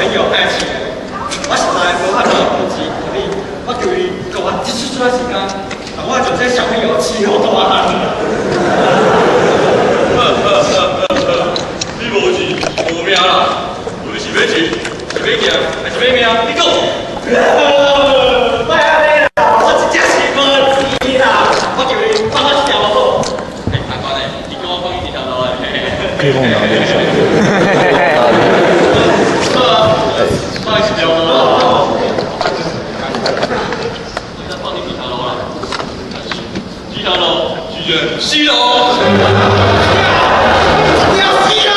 朋友在一起。我实在无法度控制你，我叫伊给我一出出来时间，让我从这小朋友伺候大汉。你无是无命啦，无论是要钱，是要行，还是要命，你讲。拜阿妹啦，我真正是无钱啦，我叫伊放我一条路。哎，阿官嘞，你跟我放一条路嘞。可以放哪边？放一条路。条路，拒绝西楼。不要西楼！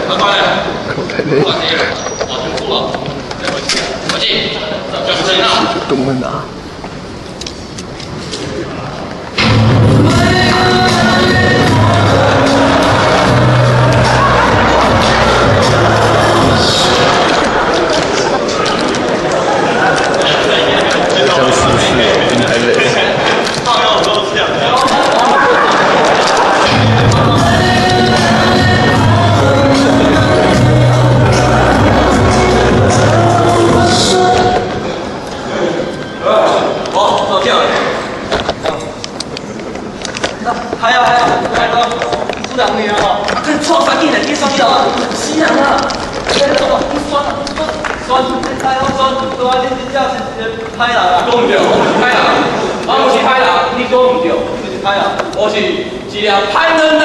阿官嘞，我这我全付了，再回去，回去，叫不进啊！东门啊！歹人啊！讲唔对，我是歹人，我不是歹人，你讲唔对，你是歹人，我是一条歹人呐！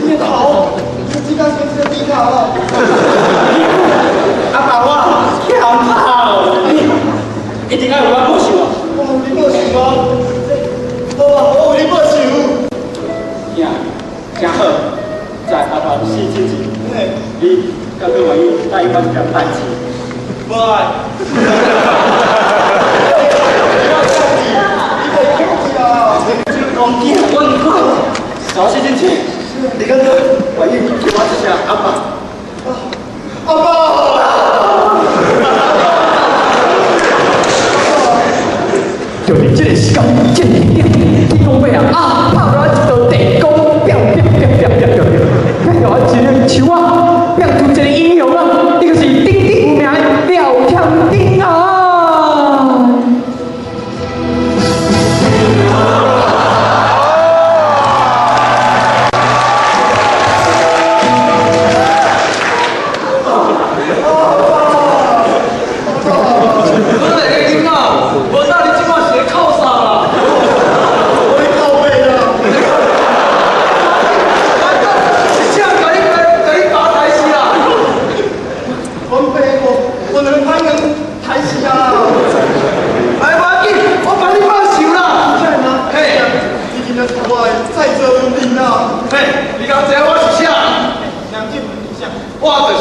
你头，你只敢先这地头哦！阿爸我欠跑，一定要有我报仇啊！我有你报仇啊！好啊，我有你报仇。兄，真好，在阿爸死之前，你敢去愿意带我一条代志？不爱。我死之前，你敢去愿意叫我一声阿爸？阿爸！就是这个时间，这个点，你讲咩啊？拍落一道地公，彪，拍落一个树啊，变出一个英雄啊！你就是鼎鼎有名的廖天丁啊！我就是